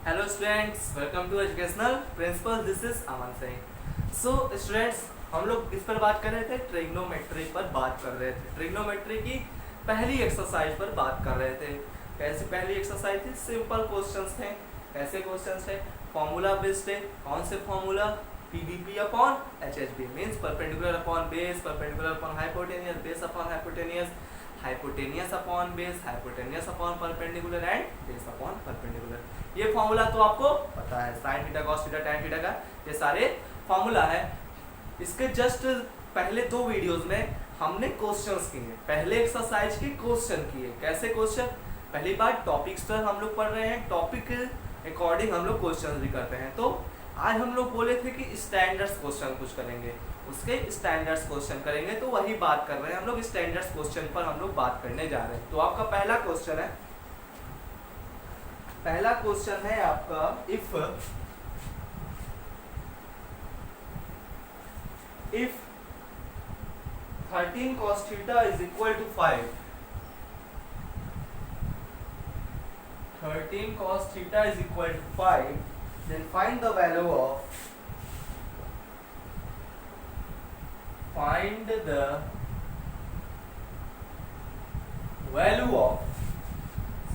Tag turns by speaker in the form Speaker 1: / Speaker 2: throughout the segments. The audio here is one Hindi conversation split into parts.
Speaker 1: Hello students, welcome to educational principal. This is Aman Singh. So students, हम लोग इस पर बात कर रहे थे, ट्रिग्नोमेट्री पर बात कर रहे थे। ट्रिग्नोमेट्री की पहली एक्सरसाइज पर बात कर रहे थे। कैसी पहली एक्सरसाइज थी? सिंपल क्वेश्चंस थे। कैसे क्वेश्चंस थे? फॉर्मूला बेस्ड है। कौन से formula? PDP upon HHB means perpendicular upon base, perpendicular upon hypotenuse, base upon hypotenuse, hypotenuse upon base, hypotenuse upon perpendicular and base upon perpendicular. ये फॉर्मूला तो आपको पता है, sine theta, cos theta, tan theta का ये सारे फॉर्मूला है। इसके जस्ट पहले दो वीडियोस में हमने क्वेश्चंस किए। पहले एक्सरसाइज के क्वेश्चन किए। कैसे क्वेश्चन? पहली बार टॉपिक्स पर हम लोग पढ़ रहे हैं, टॉपिक अकॉर्डिंग हम लोग क्वेश्चन भी करते हैं। तो आज हम लोग बोले थे कि स्टैंडर्ड्स क्वेश्चन कुछ करेंगे, उसके स्टैंडर्ड्स क्वेश्चन करेंगे। तो वही बात कर रहे हैं हम लोग, स्टैंडर्ड्स क्वेश्चन पर हम लोग बात करने जा रहे हैं। तो आपका पहला क्वेश्चन है, पहला क्वेश्चन है आपका, if 13 cos theta is equal to 5, 13 cos theta is equal to 5, then find the value of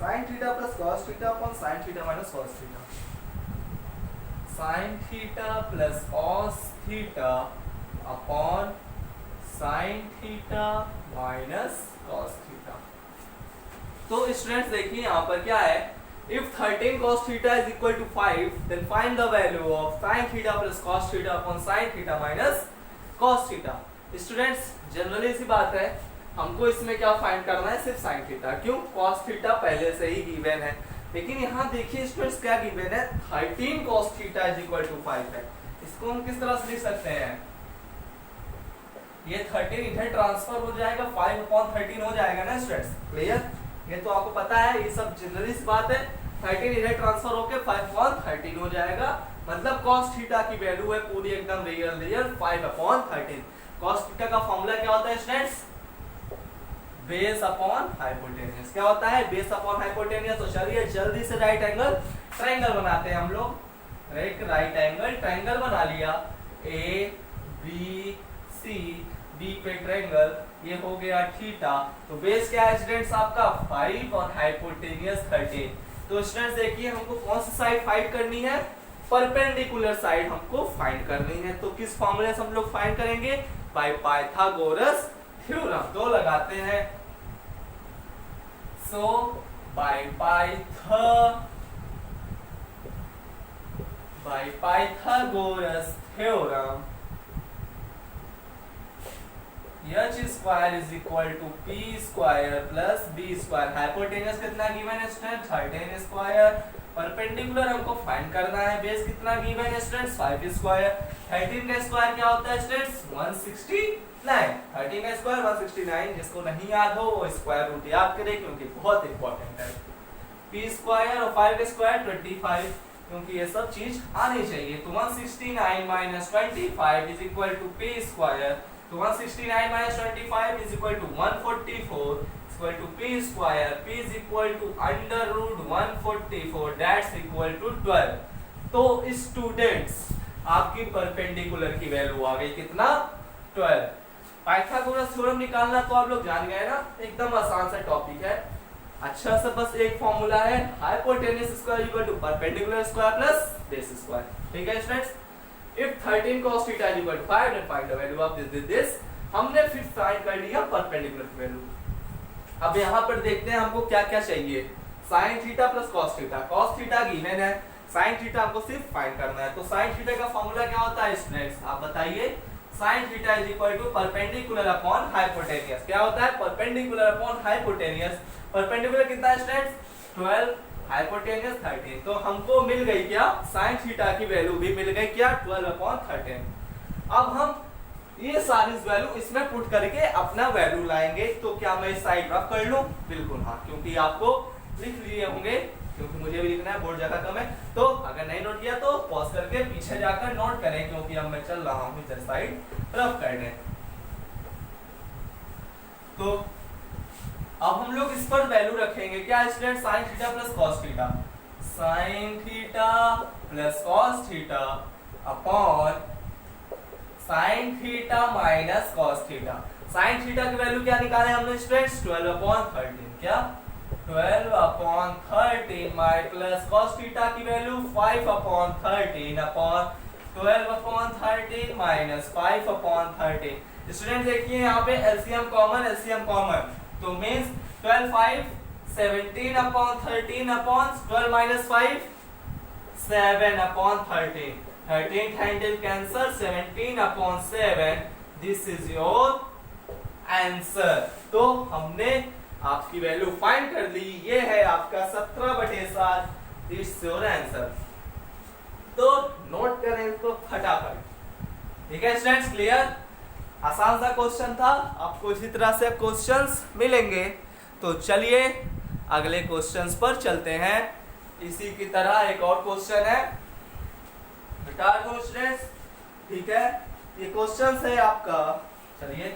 Speaker 1: sin theta plus cos theta upon sin theta minus cos theta, sin theta plus cos theta upon sin theta minus cos theta। तो स्टूडेंट्स देखिए यहाँ पर क्या है, if 13 cos theta is equal to 5 then find the value of sin theta plus cos theta upon sin theta minus cos theta। Students generally सी बात है, हमको इसमें क्या फाइंड करना है? सिर्फ sin थीटा। क्यों? cos थीटा पहले से ही गिवन है। लेकिन यहाँ देखिए स्टूडेंट्स क्या गिवन है, 13 cos theta is equal to 5 है। इसको हम किस तरह से लिख सकते हैं? ये 13 इधर ट्रांसफर हो जाएगा, 5/13 हो जाएगा ना स्टूडेंट्स। क्लियर? ये तो आपको पता है, ये सब जनरली सी बात है। 13 इधर ट्रांसफर होके 5/13 हो जाएगा। मतलब cos थीटा की वैल्यू है पूरी एकदम रियल 5/13। cos थीटा का फॉर्मूला क्या होता है स्टूडेंट्स? Base upon hypotenuse. क्या होता है? Base upon hypotenuse. तो चलिए जल्दी से राइट एंगल ट्रायंगल बनाते हैं हम लोग। एक राइट एंगल ट्रायंगल बना लिया, ए बी सी, बी पे ट्रायंगल, ये हो गया थीटा। तो बेस क्या है स्टूडेंट्स आपका? 5 और हाइपोटेनियस 13। तो स्टूडेंट्स देखिए हमको कौन सी साइड फाइंड करनी है? परपेंडिकुलर साइड हमको फाइंड करनी है। तो किस फॉर्मूले से हम लोग फाइंड करेंगे? By Pythagoras theorem. तो लगाते हैं, so by Pythagoras theorem h square is equal to p square plus b square. Hypotenuse कितना गिवन है स्टूडेंट? 13 स्क्वायर। परपेंडिकुलर हमको फाइंड करना है, बेस कितना गिवन है स्टूडेंट्स? 5 स्क्वायर। 13 का स्क्वायर क्या होता है स्टूडेंट्स? 169। 13 का स्क्वायर 169। जिसको नहीं याद हो वो स्क्वायर रूट याद करे, क्योंकि बहुत इंपॉर्टेंट है। p स्क्वायर और 5 का स्क्वायर 25, क्योंकि ये सब चीज आनी चाहिए। तो 169 minus 25 is equal to p square. तो 169 minus 25 is equal to 144 is equal to p square। p is equal to under root 144 that's equal to 12। तो स्टूडेंट्स आपकी परपेंडिकुलर की वैल्यू आ गई कितना? 12। पाइथागोरस थ्योरम निकालना तो आप लोग जान गए ना, एकदम आसान सा टॉपिक है। अच्छा सा बस एक फॉर्मूला है, hypotenuse square equal to perpendicular square plus base square. ठीक है students? If 13 cos theta is equal to 5 then find the value of this। हमने फिर फाइंड कर लिया परपेंडिकुलर की वैल्यू। अब यहाँ पर देखते हैं हमको क्या क्या चाहिए। sin theta plus cos theta. cos theta given है, sin थीटा हमको सिर्फ फाइंड करना है। तो sin थीटा का फॉर्मूला क्या होता है स्टूडेंट्स? आप बताइए। sin theta is equal to perpendicular upon hypotenuse. क्या होता है? Perpendicular upon hypotenuse. परपेंडिकुलर कितना है स्टूडेंट्स? 12, हाइपोटेनियस 13। तो हमको मिल गई क्या? sin थीटा की वैल्यू भी मिल गई क्या? 12/13। अब हम ये सारी वैल्यू इसमें पुट करके अपना वैल्यू लाएंगे। तो क्या मैं इस साइड रफ कर लूं? बिल्कुल हाँ, क्योंकि आपको लिख लिए होंगे, क्योंकि मुझे भी लिखना है, बोर्ड जगह कम है। तो अगर नहीं नोट किया तो पॉज करके पीछे जाकर नोट करें, क्योंकि अब मैं चल रहा हूं इधर साइड रफ करने। तो अब हम लोग इस पर वैल्यू रखेंगे क्या student? sin theta plus cos theta. Sine theta plus cos theta upon sine theta minus cos theta. Sine theta की वैल्यू क्या निकाले हमने स्टूडेंट्स 12/13 क्या 12/13 माइ प्लस कॉस थीटा की वैल्यू 5/13 अपॉन 12/13 माइनस 5/13। स्टूडेंट देखिए यहाँ पे एलसीएम कॉमन तो means 12 5 17/13 upon 12 minus 5 7/13 13 handle cancer 17/7 this is your answer. तो हमने आपकी वैल्यू फाइंड कर ली, ये है आपका 17/7 दिस योर आंसर। तो नोट करें इसको फटाफट। ठीक है स्टूडेंट्स, क्लियर? आसान सा क्वेश्चन था, आपको इसी तरह से क्वेश्चंस मिलेंगे। तो चलिए अगले क्वेश्चंस पर चलते हैं। इसी की तरह एक और क्वेश्चन है, बता दो स्टूडेंट्स। ठीक है, ये क्वेश्चन है आपका, चलिए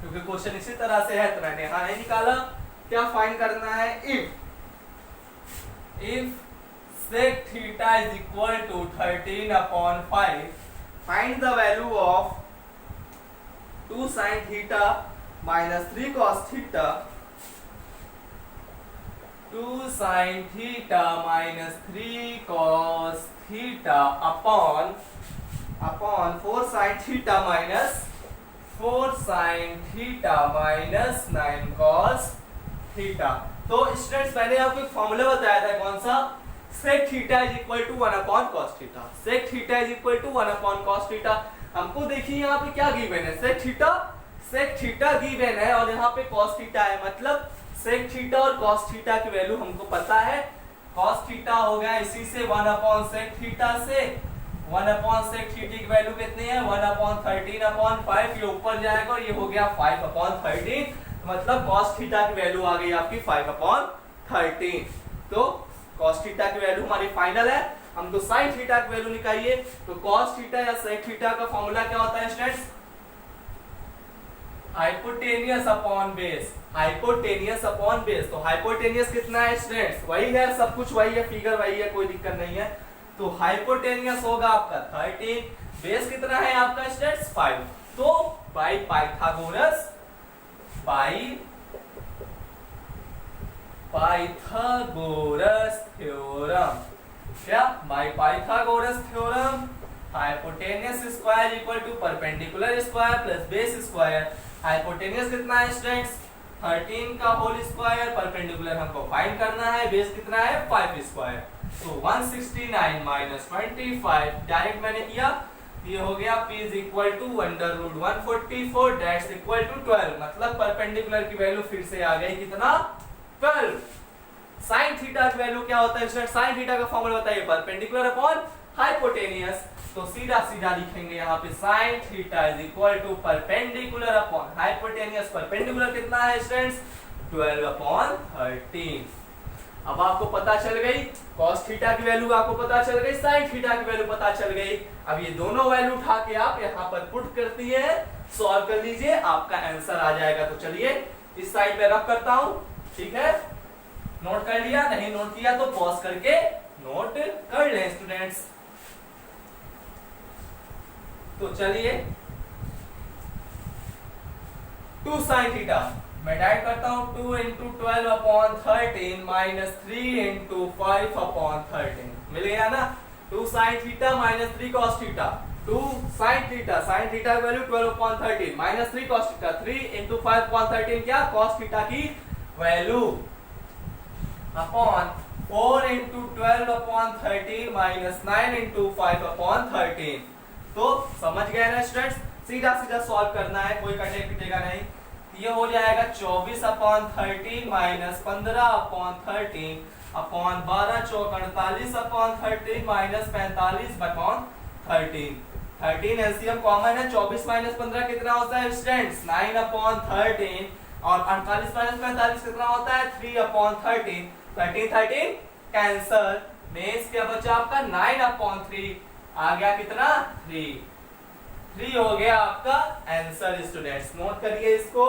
Speaker 1: क्योंकि क्वेश्चन इसी तरह से है तो मैंने यहां नहीं निकाला। क्या फाइंड करना है? If sec theta is equal to 13/5 find the value of 2 sin theta minus 3 cos theta 2 sin theta minus 3 cos theta upon 4 sin theta minus 4 sin theta minus 9 cos theta। तो स्टूडेंट्स मैंने आपको एक फॉर्मूला बताया था, कौन सा? sec theta is equal to 1/cos theta। sec theta is equal to 1/cos theta। हमको देखिए यहाँ पे क्या गिवन है, sec theta गिवन है और यहाँ पे cos theta है, मतलब sec theta और cos theta की वैल्यू हमको पता है। cos theta हो गया इसी से 1/sec theta से 1/sec theta की वैल्यू कितनी है 1/13/5, ये ऊपर जाएगा और ये हो गया 5/13, मतलब cos theta की वैल्यू आ गई आपकी 5/13। तो cos थीटा की वैल्यू हमारी फाइनल है। हमको sin थीटा की वैल्यू निकालिए। तो cos थीटा या sec थीटा का फॉर्मूला क्या होता है students? Hypotenuse upon base, hypotenuse upon base. तो हाइपोटेनियस कितना है स्टूडेंट्स? वही है, सब कुछ वही है, फिगर वही है, कोई दिक्कत नहीं है। तो हाइपोटेनियस होगा आपका 13, बेस कितना है आपका स्टूडेंट्स 5। तो बाय पाइथागोरस थ्योरम, क्या by Pythagoras theorem hypotenuse square equal to perpendicular square plus base square. Hypotenuse कितना है स्टूडेंट्स 13 का होल स्क्वायर, परपेंडिकुलर हमको फाइंड करना है, बेस कितना है 5 स्क्वायर। तो 169 माइनस 25 डायरेक्ट मैंने किया, ये हो गया p is equal to √144 that's equal to 12, मतलब परपेंडिकुलर की वैल्यू फिर से आ गई कितना 12। साइन थीटा की वैल्यू क्या होता है स्टूडेंट? साइन थीटा का फॉर्मूला बताइए, परपेंडिकुलर अपॉन हाइपोटेनियस। तो सीधा सीधा लिखेंगे यहाँ पे sine theta is equal to perpendicular upon hypotenuse. Perpendicular कितना है स्टूडेंट्स 12/13। अब आपको पता चल गई cos थीटा की वैल्यू, आपको पता चल गई sin थीटा की वैल्यू पता चल गई। अब ये दोनों वैल्यू उठा के आप यहाँ पर पुट करती है, सॉल्व कर लीजिए, आपका आंसर आ जाएगा। तो चलिए इस साइड पे रख करता हूं, ठीक है? नोट कर लिया? नहीं नोट किया तो पॉज करके नोट कर लें स्टूडेंट्स। तो चलिए 2 sin थीटा मैं डाइट करता हूं, 2 × 12/13 माइनस 3 × 5/13 मिल गया ना। 2 sin theta minus 3 cos theta, 2 sin theta, sin theta की वैल्यू 12/13 माइनस 3 cos थीटा, 3 × 5/13 क्या cos थीटा की वैल्यू अपॉन 4 × 12/13 माइनस 9 × 5/13। तो समझ गए ना स्टूडेंट्स? सीधा सीधा सॉल्व करना है, कोई कटे पिटेगा नहीं। ये हो जाएगा 24/13 माइनस 15/13 अपॉन 12 चौक 48/13 माइनस 45/13। 13 एलसीएम कॉमन है, 24 माइनस 15 कितना होता है स्टूडेंट्स 9/13 और 48 माइनस 45 कितना होता है 3/13। 13 कैंसर मीन्स क्या बचा आपका 9/3 आ गया कितना 3 हो गया आपका आंसर स्टूडेंट्स। नोट करिए इसको,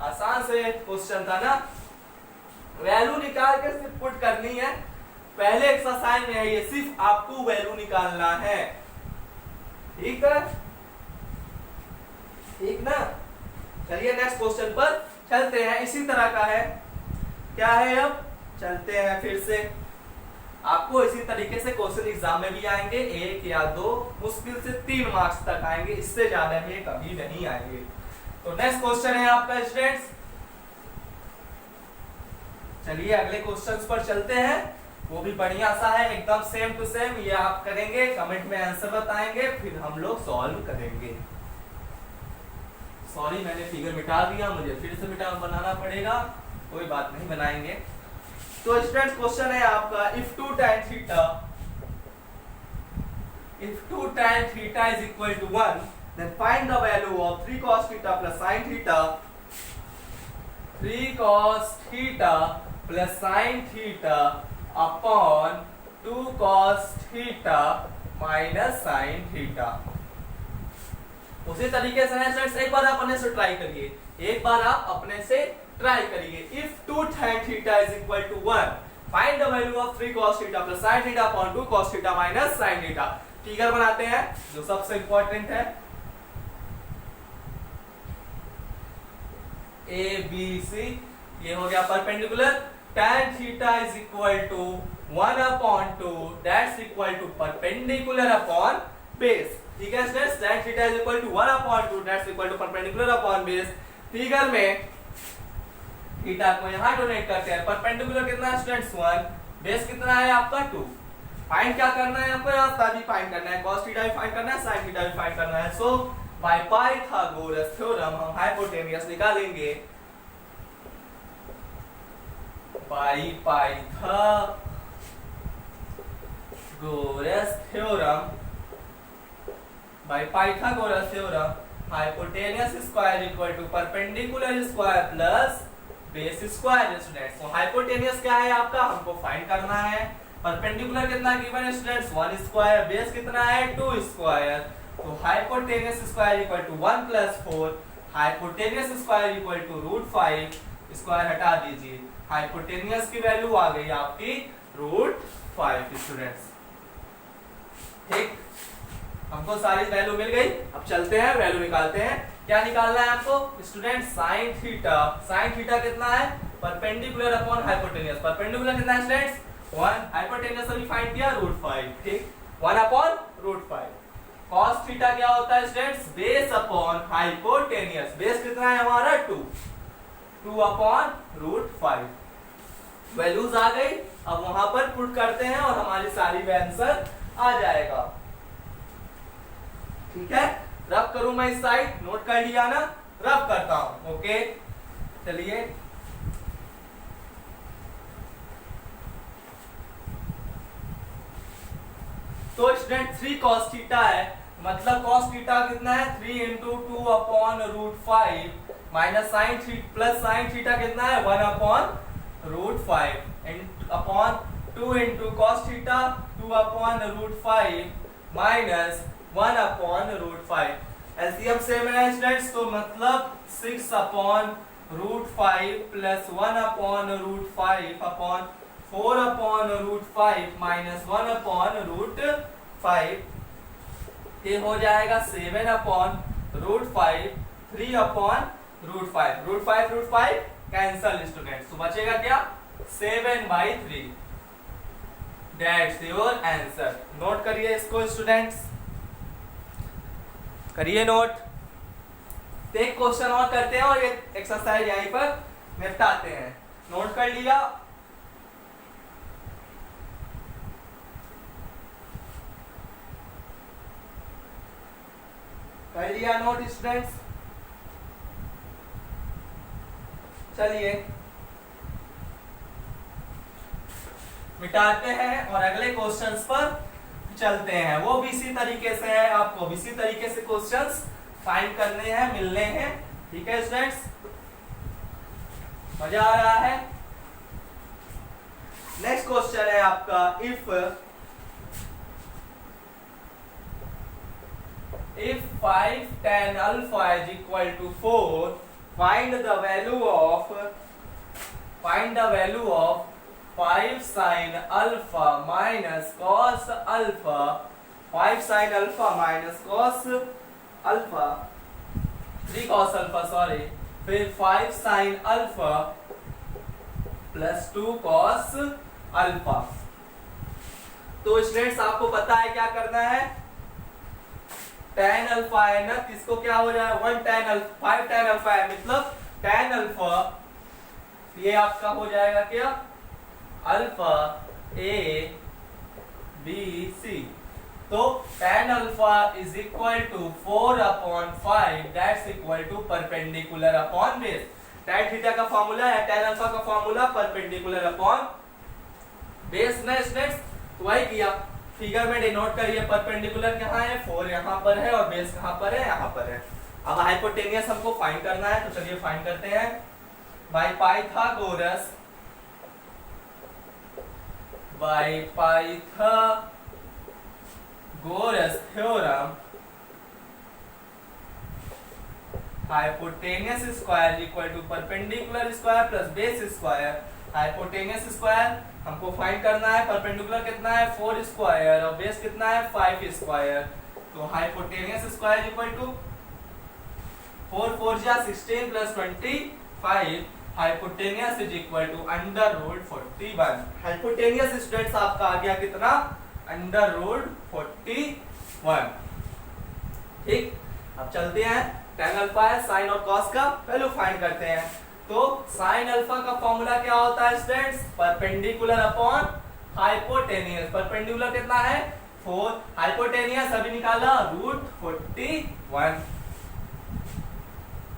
Speaker 1: आसान से क्वेश्चन था ना, वैल्यू निकाल के सिर्फ पुट करनी है। पहले एक्सरसाइज में है ये, सिर्फ आपको वैल्यू निकालना है। ठीक है, ठीक ना। चलिए नेक्स्ट क्वेश्चन पर चलते हैं, इसी तरह का है। क्या है, अब चलते हैं फिर से। आपको इसी तरीके से क्वेश्चन एग्जाम में भी आएंगे, 1 या 2, मुश्किल से 3 मार्क्स तक आएंगे, इससे ज्यादा में कभी नहीं आएंगे। तो नेक्स्ट क्वेश्चन है आपका स्टूडेंट्स। चलिए अगले क्वेश्चंस पर चलते हैं, वो भी बढ़िया सा है, एकदम सेम टू सेम। ये आप करेंगे, कमेंट में आंसर बताएंगे, फिर हम लोग सॉल्व करेंगे। सॉरी मैंने फिगर मिटा दिया, मुझे फिर से बनाना पड़ेगा, कोई बात नहीं, बनाएंगे। तो स्टूडेंट्स क्वेश्चन है आपका, if 2 tan theta is equal to 1, then find the value of 3 cos theta plus sin theta 3 cos theta plus sin theta upon 2 cos theta minus sin theta। उसी तरीके से है स्टूडेंट्स, एक बार आप अपने से ट्राई करिए, एक बार आप अपने से ट्राई करिए। If 2 tan theta is equal to 1, find the value of 3 cos theta plus sin theta upon 2 cos theta minus sin theta। Figure बनाते हैं, जो सबसे इंपॉर्टेंट है, ए बी सी। ये हो गया perpendicular, tan theta is equal to 1/2, that's equal to perpendicular upon base। ठीक है students, tan theta is equal to 1/2, that's equal to perpendicular upon base। Figure में थीटा को यहां डोनेट करते हैं, परपेंडिकुलर कितना है स्टूडेंट्स 1, बेस कितना है आपका 2। फाइंड क्या करना है आपको, यहाँ भी फाइंड करना है, cos थीटा भी फाइंड करना है, sin थीटा भी फाइंड करना है। सो बाय पाइथागोरस थ्योरम हम हाइपोटेनियस निकालेंगे। By Pythagoras theorem hypotenuse square equal to perpendicular square plus base square. Students तो हाइपोटेनियस क्या है आपका, हमको फाइंड करना है। परपेंडिकुलर कितना गिवन है स्टूडेंट्स 1 स्क्वायर, बेस कितना है 2 स्क्वायर। तो hypotenuse square equal to 1 + 4, hypotenuse square equal to √5, square हटा दीजिए, हाइपोटेनियस की वैल्यू आ गई आपकी √5 स्टूडेंट्स। ठीक, हमको सारी वैल्यू मिल गई। अब चलते हैं वैल्यू निकालते हैं। क्या निकालना है आपको स्टूडेंट, sin थीटा कितना है, परपेंडिकुलर अपॉन हाइपोटेनियस। परपेंडिकुलर कितना है स्टूडेंट्स 1, हाइपोटेनियस अभी फाइंड किया √5। ठीक, 1/√5। cos थीटा क्या होता है students, base upon hypotenuse. Base कितना है हमारा 2/√5। वैल्यूज आ गई, अब वहां पर पुट करते हैं और हमारी सारी आंसर आ जाएगा। ठीक है, रब करूं मैं इस साइड, नोट कर लिया ना, रब करता हूं। ओके चलिए, तो स्टूडेंट 3 cos थीटा है, मतलब cos थीटा कितना है 3 × 2/√5 minus sin theta plus sin theta कितना है 1/√5 upon 2 × cos theta 2/√5 minus 1/√5। LCM same है स्टूडेंट्स, तो मतलब 6/√5 प्लस 1/√5 अपॉन 4/√5 माइनस 1/√5, ये हो जाएगा 7/√5, 3/√5। √5 कैंसल स्टूडेंट्स, तो बचेगा क्या 7/3। That's your answer. नोट करिए इसको स्टूडेंट्स, करिए नोट। तो एक क्वेश्चन और करते हैं और ये एक्सरसाइज यहीं पर निपटाते हैं। नोट कर लिया, कर लिया नोट स्टूडेंट्स। चलिए मिटाते हैं और अगले क्वेश्चंस पर चलते हैं। वो भी इसी तरीके से है, आपको भी इसी तरीके से क्वेश्चंस फाइंड करने हैं, मिलने हैं। ठीक है स्टूडेंट्स, मजा आ रहा है। नेक्स्ट क्वेश्चन है आपका if 5 tan alpha is equal to 4, find the value of 5 sin alpha minus cos alpha, 5 sin alpha minus cos alpha 3 cos alpha sorry, फिर 5 sin alpha plus 2 cos alpha। तो स्टूडेंट्स आपको पता है क्या करना है, tan अल्फा है ना, किसको क्या हो जाए 1 tan अल्फा 5 tan अल्फा है, मतलब tan अल्फा ये आपका हो जाएगा क्या अल्फा a b c। तो tan alpha is equal to 4/5 that's equal to perpendicular upon base. tan theta का फॉर्मूला है, tan अल्फा का फॉर्मूला परपेंडिकुलर अपॉन बेस ना स्टूडेंट्स। तो वही किया, फिगर में डिनोट करिए परपेंडिकुलर कहाँ है 4 यहाँ पर है और बेस कहाँ पर है यहाँ पर है। अब हाइपोटेनियस हमको फाइंड करना है, तो चलिए फाइंड करते हैं by Pythagoras theorem hypotenuse square equal to perpendicular square plus base square. Hypotenuse square हमको फाइंड करना है, परपेंडिकुलर कितना है 4 स्क्वायर और बेस कितना है 5 स्क्वायर। तो हाइपोटेनियस स्क्वायर इक्वल टू 4 4 जा 16 plus 25, hypotenuse is equal to under root 41। Hypotenuse students आपका आ गया कितना अंडर रूट 41। ठीक, अब चलते हैं tan अल्फा है साइन और कॉस का वैल्यू फाइंड करते हैं। तो साइन अल्फा का फॉर्मूला क्या होता है students, perpendicular upon hypotenuse. Perpendicular कितना है 4, हाइपोटेनियस अभी निकाला root 41।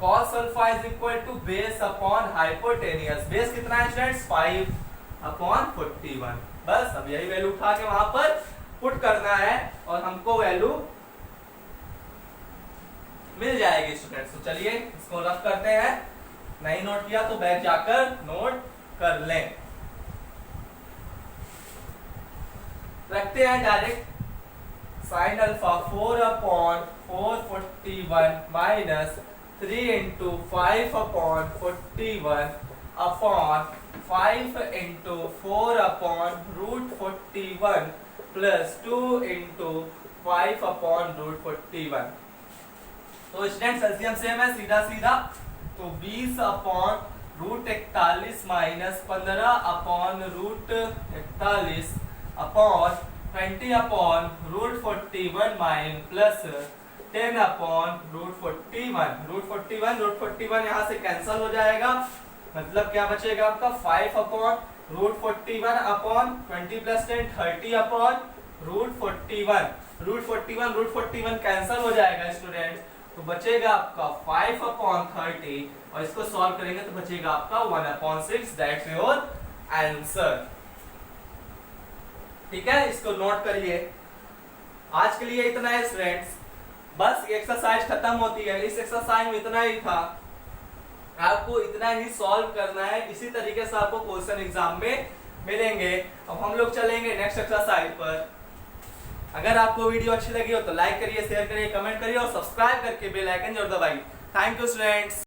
Speaker 1: cos alpha is equal to base upon hypotenuse, base कितना है स्टूडेंट्स 5/41। बस अब यही वैल्यू उठा के वहां पर पुट करना है और हमको वैल्यू मिल जाएगी स्टूडेंट्स। तो चलिए इसको रफ करते हैं, नहीं नोट किया तो बैक जाकर नोट कर लें। रखते हैं direct sine alpha 4/441 minus 3 into 5/41 upon 5 into 4/√41 plus 2 into 5/√41। तो स्टूडेंट्स एलसीएम सेम है, सीधा सीधा, तो 20/√41 माइनस 15/√41 अपॉन 20/√41 माइन प्लस 10/√41। √41 यहाँ से कैंसल हो जाएगा, मतलब क्या बचेगा आपका 5/√41 अपॉन 20 प्लस 10 30/√41। √41 कैंसल हो जाएगा स्टूडेंट्स, तो बचेगा आपका 5/30 और इसको सॉल्व करेंगे तो बचेगा आपका 1/6। That's your answer. ठीक है, इसको नोट करिए। आज के लिए इतना है स्टूडेंट्स, बस एक्सरसाइज खत्म होती है। इस एक्सरसाइज में इतना ही था, आपको इतना ही सॉल्व करना है। इसी तरीके से आपको क्वेश्चन एग्जाम में मिलेंगे। अब हम लोग चलेंगे नेक्स्ट एक्सरसाइज पर। अगर आपको वीडियो अच्छी लगी हो तो लाइक करिए, शेयर करिए, कमेंट करिए और सब्सक्राइब करके बेल आइकन जरूर दबाइए। Thank you students.